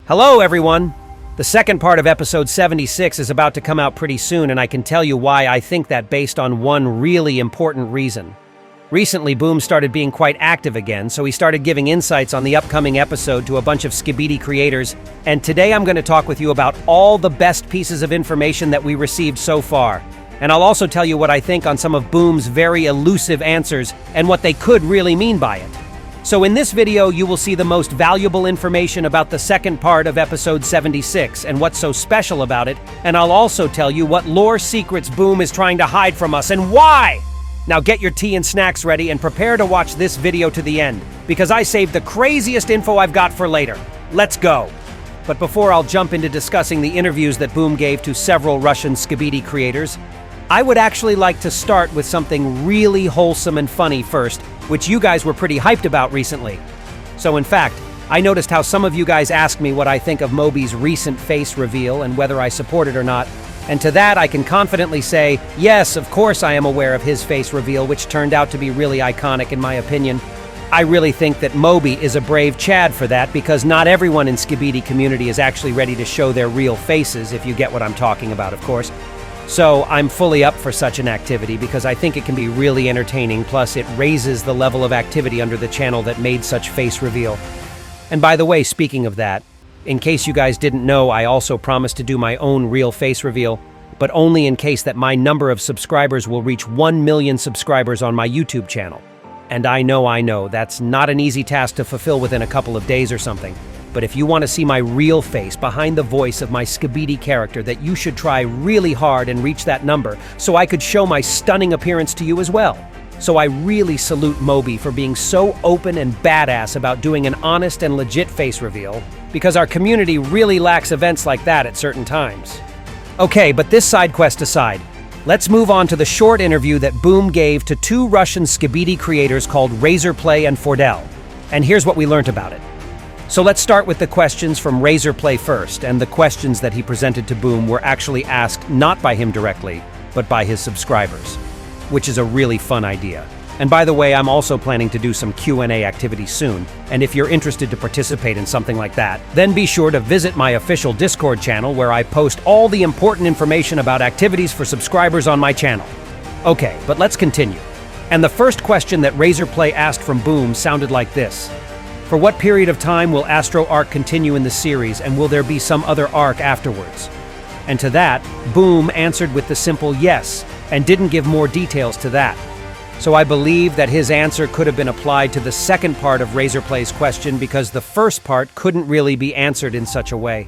Hello, everyone! The second part of episode 76 is about to come out pretty soon, and I can tell you why I think that based on one really important reason. Recently, Boom started being quite active again, so he started giving insights on the upcoming episode to a bunch of Skibidi creators, and today I'm going to talk with you about all the best pieces of information that we received so far. And I'll also tell you what I think on some of Boom's very elusive answers and what they could really mean by it. So in this video, you will see the most valuable information about the second part of episode 76 and what's so special about it, and I'll also tell you what lore secrets Boom is trying to hide from us and why! Now get your tea and snacks ready and prepare to watch this video to the end, because I saved the craziest info I've got for later. Let's go! But before I'll jump into discussing the interviews that Boom gave to several Russian Skibidi creators, I would actually like to start with something really wholesome and funny first, which you guys were pretty hyped about recently. So in fact, I noticed how some of you guys asked me what I think of Moby's recent face reveal and whether I support it or not. And to that I can confidently say, yes, of course I am aware of his face reveal, which turned out to be really iconic in my opinion. I really think that Moby is a brave Chad for that, because not everyone in Skibidi community is actually ready to show their real faces, if you get what I'm talking about, of course. So I'm fully up for such an activity because I think it can be really entertaining, plus it raises the level of activity under the channel that made such face reveal. And by the way, speaking of that, in case you guys didn't know, I also promised to do my own real face reveal, but only in case that my number of subscribers will reach 1 million subscribers on my YouTube channel. And I know, that's not an easy task to fulfill within a couple of days or something. But if you want to see my real face behind the voice of my Skibidi character, that you should try really hard and reach that number, so I could show my stunning appearance to you as well. So I really salute Moby for being so open and badass about doing an honest and legit face reveal, because our community really lacks events like that at certain times. Okay, but this side quest aside, let's move on to the short interview that Boom gave to two Russian Skibidi creators called Razer and Forell. And here's what we learned about it. So let's start with the questions from Razer first, and the questions that he presented to Boom were actually asked not by him directly, but by his subscribers, which is a really fun idea. And by the way, I'm also planning to do some Q&A activities soon, and if you're interested to participate in something like that, then be sure to visit my official Discord channel where I post all the important information about activities for subscribers on my channel. Okay, but let's continue. And the first question that Razer asked from Boom sounded like this. For what period of time will Astro arc continue in the series, and will there be some other arc afterwards? And to that, Boom answered with the simple yes, and didn't give more details to that. So I believe that his answer could have been applied to the second part of Razer's question, because the first part couldn't really be answered in such a way.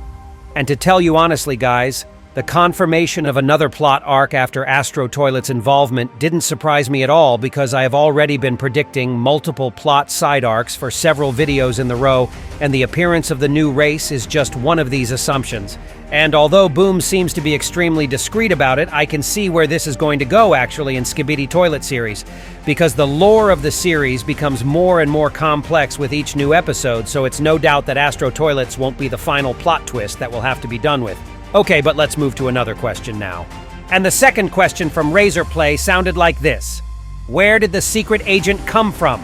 And to tell you honestly, guys, the confirmation of another plot arc after ISOTOILET's involvement didn't surprise me at all, because I have already been predicting multiple plot side arcs for several videos in the row, and the appearance of the new race is just one of these assumptions. And although Boom seems to be extremely discreet about it, I can see where this is going to go actually in Skibidi Toilet series, because the lore of the series becomes more and more complex with each new episode, so it's no doubt that ISOTOILETs won't be the final plot twist that we'll have to be done with. Okay, but let's move to another question now. And the second question from Razer sounded like this. Where did the secret agent come from?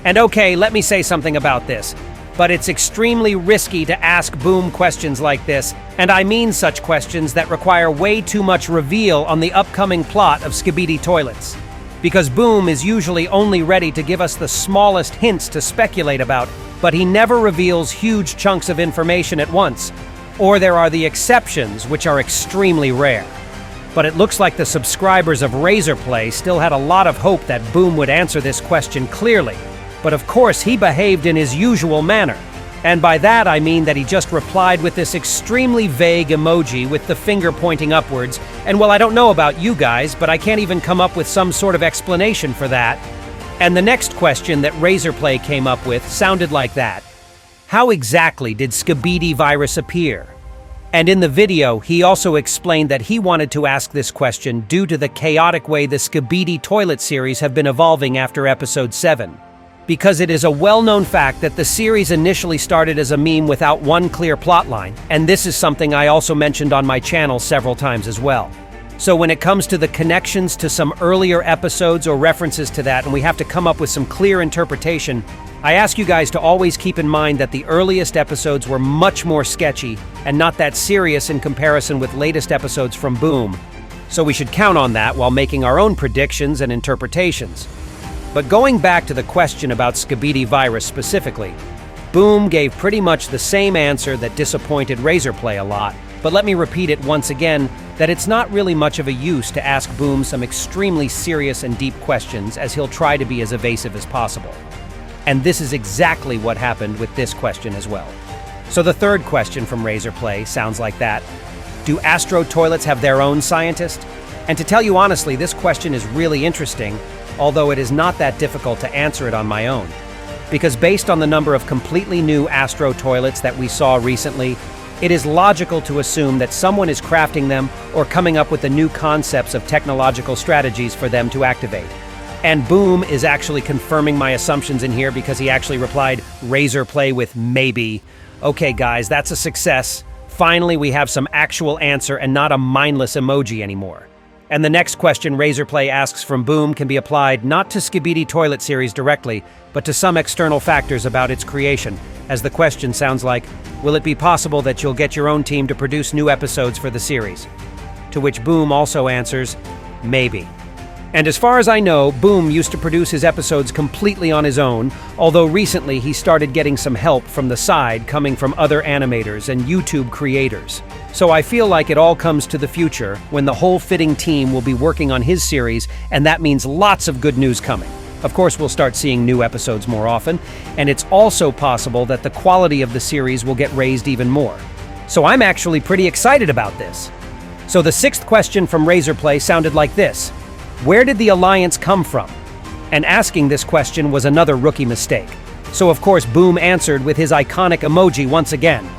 And okay, let me say something about this, but it's extremely risky to ask Boom questions like this, and I mean such questions that require way too much reveal on the upcoming plot of Skibidi Toilets. Because Boom is usually only ready to give us the smallest hints to speculate about, but he never reveals huge chunks of information at once. Or there are the exceptions, which are extremely rare. But it looks like the subscribers of Razer still had a lot of hope that Boom would answer this question clearly. But of course, he behaved in his usual manner. And by that I mean that he just replied with this extremely vague emoji with the finger pointing upwards. And well, I don't know about you guys, but I can't even come up with some sort of explanation for that. And the next question that Razer came up with sounded like that. How exactly did Skibidi virus appear? And in the video, he also explained that he wanted to ask this question due to the chaotic way the Skibidi Toilet series have been evolving after episode 7. Because it is a well-known fact that the series initially started as a meme without one clear plotline, and this is something I also mentioned on my channel several times as well. So when it comes to the connections to some earlier episodes or references to that, and we have to come up with some clear interpretation, I ask you guys to always keep in mind that the earliest episodes were much more sketchy and not that serious in comparison with latest episodes from Boom. So we should count on that while making our own predictions and interpretations. But going back to the question about Skibidi virus specifically, Boom gave pretty much the same answer that disappointed Razer Play a lot. But let me repeat it once again, that it's not really much of a use to ask Boom some extremely serious and deep questions, as he'll try to be as evasive as possible. And this is exactly what happened with this question as well. So the third question from Razer Play sounds like that. Do Astro Toilets have their own scientist? And to tell you honestly, this question is really interesting, although it is not that difficult to answer it on my own. Because based on the number of completely new Astro Toilets that we saw recently, it is logical to assume that someone is crafting them or coming up with the new concepts of technological strategies for them to activate. And Boom is actually confirming my assumptions in here because he actually replied Razer Play with maybe. Okay guys, that's a success. Finally, we have some actual answer and not a mindless emoji anymore. And the next question Razer Play asks from Boom can be applied not to Skibidi Toilet series directly, but to some external factors about its creation, as the question sounds like, will it be possible that you'll get your own team to produce new episodes for the series? To which Boom also answers, maybe. And as far as I know, Boom used to produce his episodes completely on his own, although recently he started getting some help from the side coming from other animators and YouTube creators. So I feel like it all comes to the future, when the whole fitting team will be working on his series, and that means lots of good news coming. Of course, we'll start seeing new episodes more often, and it's also possible that the quality of the series will get raised even more. So I'm actually pretty excited about this. So the sixth question from Razer Play sounded like this. Where did the Alliance come from? And asking this question was another rookie mistake. So of course Boom answered with his iconic emoji once again.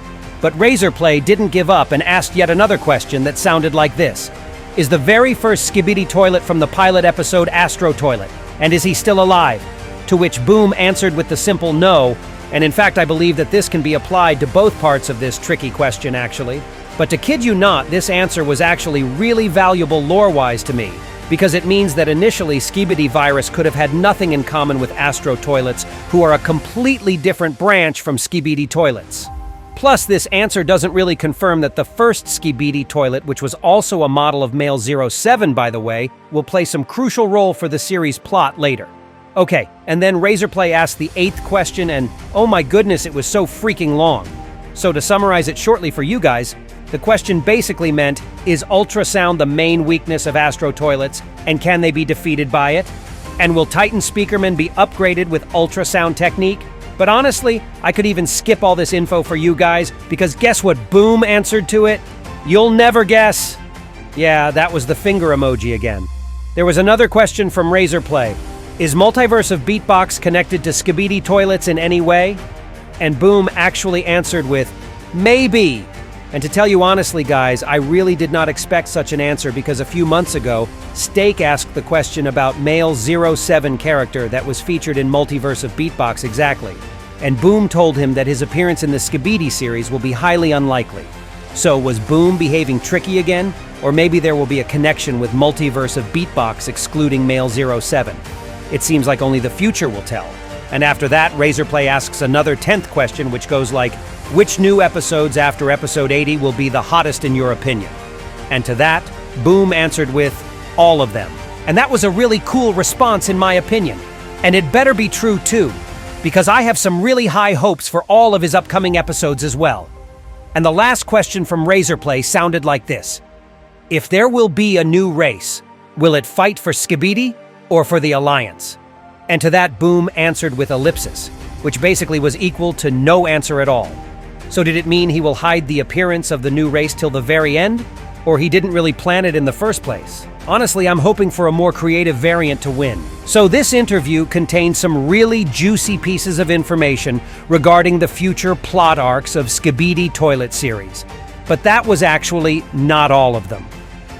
But Razer Play didn't give up and asked yet another question that sounded like this. Is the very first Skibidi Toilet from the pilot episode Astro Toilet? And is he still alive? To which Boom answered with the simple no, and in fact I believe that this can be applied to both parts of this tricky question actually. But to kid you not, this answer was actually really valuable lore-wise to me, because it means that initially Skibidi virus could have had nothing in common with Astro Toilets, who are a completely different branch from Skibidi Toilets. Plus, this answer doesn't really confirm that the first Skibidi Toilet, which was also a model of Male 07 by the way, will play some crucial role for the series plot later. Okay, and then Razer Play asked the eighth question, and oh my goodness, it was so freaking long. So to summarize it shortly for you guys, the question basically meant, is ultrasound the main weakness of Astro Toilets, and can they be defeated by it? And will Titan Speakerman be upgraded with ultrasound technique? But honestly, I could even skip all this info for you guys, because guess what Boom answered to it? You'll never guess. Yeah, that was the finger emoji again. There was another question from Razer Play. Is Multiverse of Beatbox connected to Skibidi Toilets in any way? And Boom actually answered with, maybe. And to tell you honestly, guys, I really did not expect such an answer because a few months ago, Steak asked the question about Male 07 character that was featured in Multiverse of Beatbox exactly. And Boom told him that his appearance in the Skibidi series will be highly unlikely. So was Boom behaving tricky again? Or maybe there will be a connection with Multiverse of Beatbox excluding Male 07. It seems like only the future will tell. And after that, Razer Play asks another 10th question, which goes like, which new episodes after episode 80 will be the hottest in your opinion? And to that, Boom answered with, all of them. And that was a really cool response in my opinion. And it better be true too, because I have some really high hopes for all of his upcoming episodes as well. And the last question from Razer Play sounded like this. If there will be a new race, will it fight for Skibidi or for the Alliance? And to that, Boom answered with ellipsis, which basically was equal to no answer at all. So did it mean he will hide the appearance of the new race till the very end? Or he didn't really plan it in the first place? Honestly, I'm hoping for a more creative variant to win. So this interview contains some really juicy pieces of information regarding the future plot arcs of Skibidi Toilet series. But that was actually not all of them.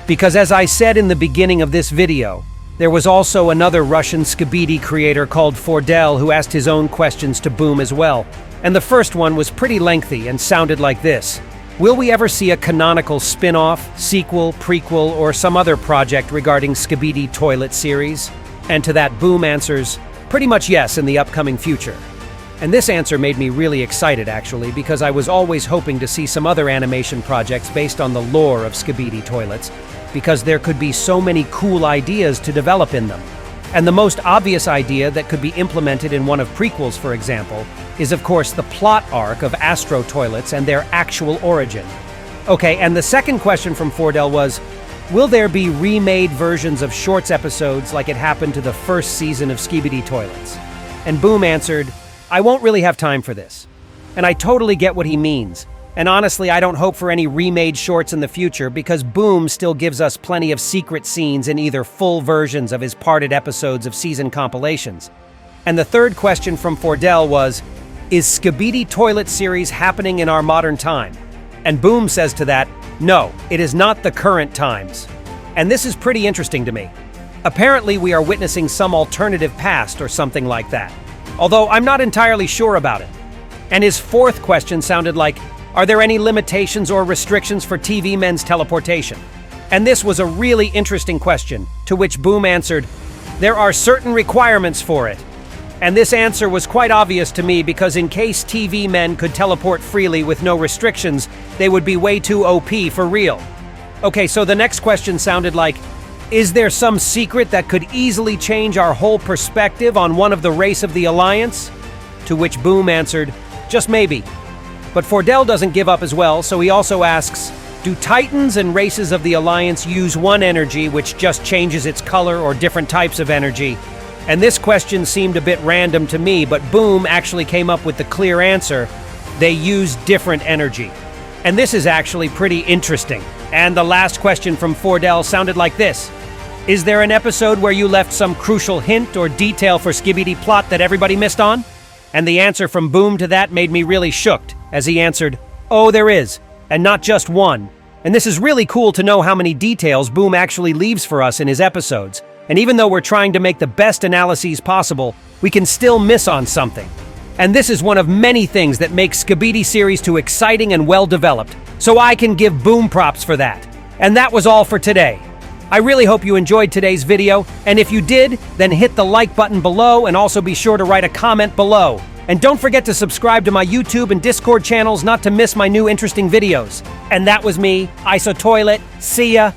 Because as I said in the beginning of this video, there was also another Russian Skibidi creator called Forell who asked his own questions to Boom as well. And the first one was pretty lengthy and sounded like this. Will we ever see a canonical spin-off, sequel, prequel, or some other project regarding Skibidi Toilet series? And to that, Boom answers, pretty much yes in the upcoming future. And this answer made me really excited, actually, because I was always hoping to see some other animation projects based on the lore of Skibidi toilets, because there could be so many cool ideas to develop in them. And the most obvious idea that could be implemented in one of prequels, for example, is of course the plot arc of Astro toilets and their actual origin. Okay, and the second question from Forell was, will there be remade versions of Shorts episodes like it happened to the first season of Skibidi Toilets? And Boom answered, I won't really have time for this. And I totally get what he means. And honestly, I don't hope for any remade shorts in the future because Boom still gives us plenty of secret scenes in either full versions of his parted episodes of season compilations. And the third question from Forell was, is Skibidi Toilet series happening in our modern time? And Boom says to that, no, it is not the current times. And this is pretty interesting to me. Apparently, we are witnessing some alternative past or something like that. Although I'm not entirely sure about it. And his fourth question sounded like, are there any limitations or restrictions for TV men's teleportation? And this was a really interesting question, to which Boom answered, there are certain requirements for it. And this answer was quite obvious to me because in case TV men could teleport freely with no restrictions, they would be way too OP for real. Okay, so the next question sounded like, is there some secret that could easily change our whole perspective on one of the race of the Alliance? To which Boom answered, just maybe. But Forell doesn't give up as well, so he also asks, do Titans and races of the Alliance use one energy which just changes its color or different types of energy? And this question seemed a bit random to me, but Boom actually came up with the clear answer. They use different energy. And this is actually pretty interesting. And the last question from Forell sounded like this. Is there an episode where you left some crucial hint or detail for Skibidi plot that everybody missed on? And the answer from Boom to that made me really shooked, as he answered, oh, there is, and not just one. And this is really cool to know how many details Boom actually leaves for us in his episodes. And even though we're trying to make the best analyses possible, we can still miss on something. And this is one of many things that makes Skibidi series too exciting and well-developed, so I can give Boom props for that. And that was all for today. I really hope you enjoyed today's video, and if you did, then hit the like button below and also be sure to write a comment below. And don't forget to subscribe to my YouTube and Discord channels not to miss my new interesting videos. And that was me, ISOTOILET. See ya!